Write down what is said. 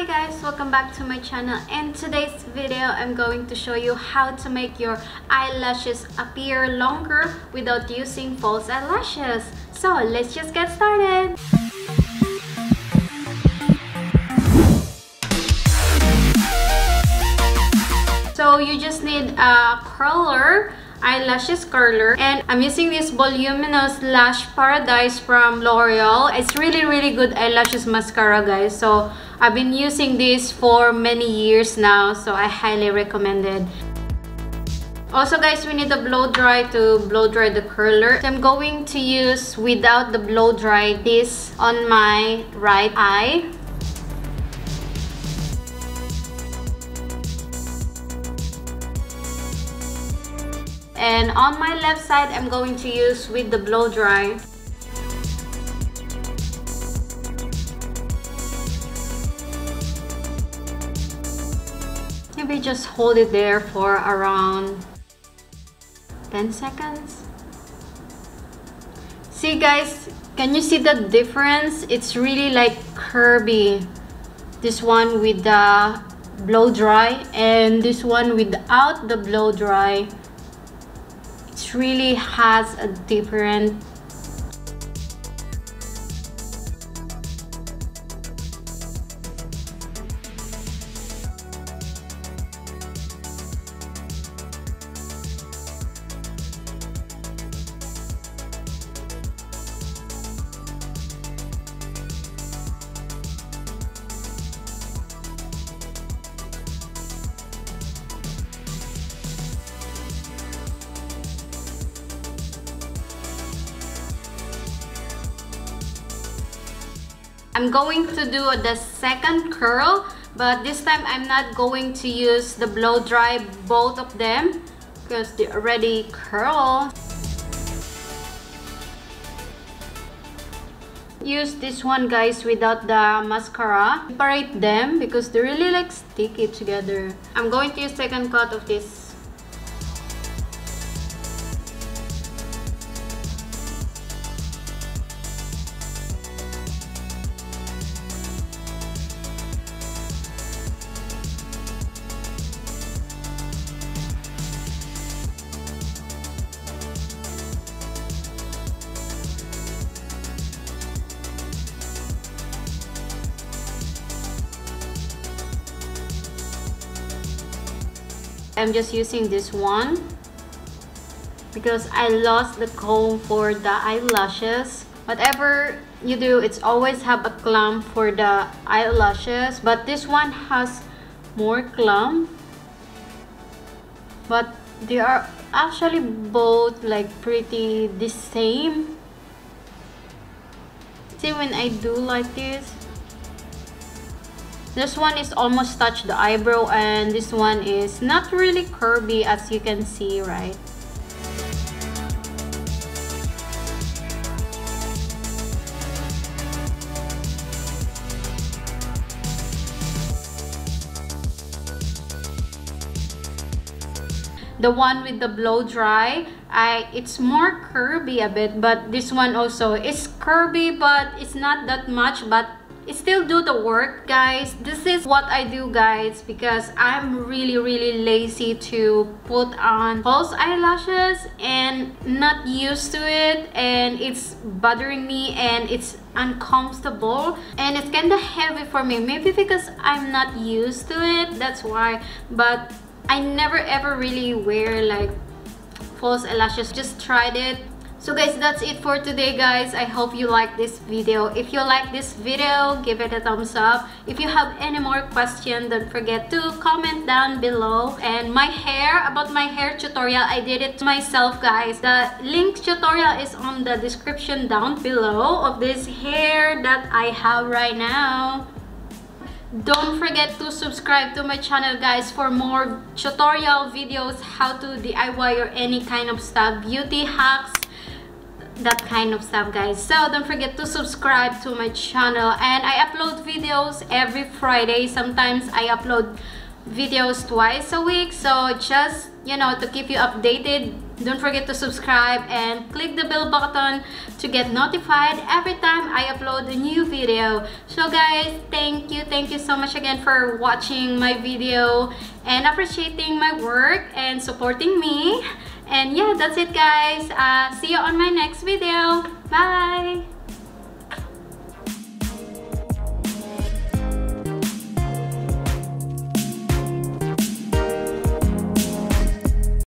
Howdy guys, welcome back to my channel. In today's video, I'm going to show you how to make your eyelashes appear longer without using false eyelashes. So let's just get started. So you just need a curler, eyelashes curler, and I'm using this voluminous lash paradise from L'Oreal. It's really good eyelashes mascara, guys. So I've been using this for many years now, so I highly recommend it. Also guys, we need a blow dry to blow dry the curler. So I'm going to use, without the blow dry, this on my right eye. And on my left side, I'm going to use with the blow dry. Maybe just hold it there for around 10 seconds. See guys, can you see the difference? It's really like curvy. This one with the blow dry and this one without the blow dry. It really has a different I'm going to do the second curl, but this time I'm not going to use the blow dry, both of them, because they already curl. Use this one guys without the mascara. Separate them because they really like sticky together. I'm going to use second coat of this. I'm just using this one because I lost the comb for the eyelashes. Whatever you do, it's always have a clump for the eyelashes, but this one has more clump, but they are actually both like pretty the same. See, when I do like this one is almost touch the eyebrow and this one is not really curvy, as you can see, right? The one with the blow dry, it's more curvy a bit, but this one also is curvy, but it's not that much, but it still do the work. Guys, this is what I do guys, because I'm really lazy to put on false eyelashes and not used to it, and it's bothering me and it's uncomfortable and it's kind of heavy for me. Maybe because I'm not used to it, that's why. But I never ever really wear like false eyelashes. Just tried it. So guys, that's it for today guys. I hope you like this video. If you like this video, give it a thumbs up. If you have any more questions, don't forget to comment down below. And my hair, about my hair tutorial, I did it myself guys. The link tutorial is on the description down below of this hair that I have right now. Don't forget to subscribe to my channel guys for more tutorial videos, how to DIY or any kind of stuff, beauty hacks, that kind of stuff guys. So don't forget to subscribe to my channel, and I upload videos every Friday. Sometimes I upload videos twice a week, so just, you know, to keep you updated Don't forget to subscribe and click the bell button to get notified every time I upload a new video. So guys, thank you so much again for watching my video and appreciating my work and supporting me. And yeah, that's it guys. See you on my next video. Bye!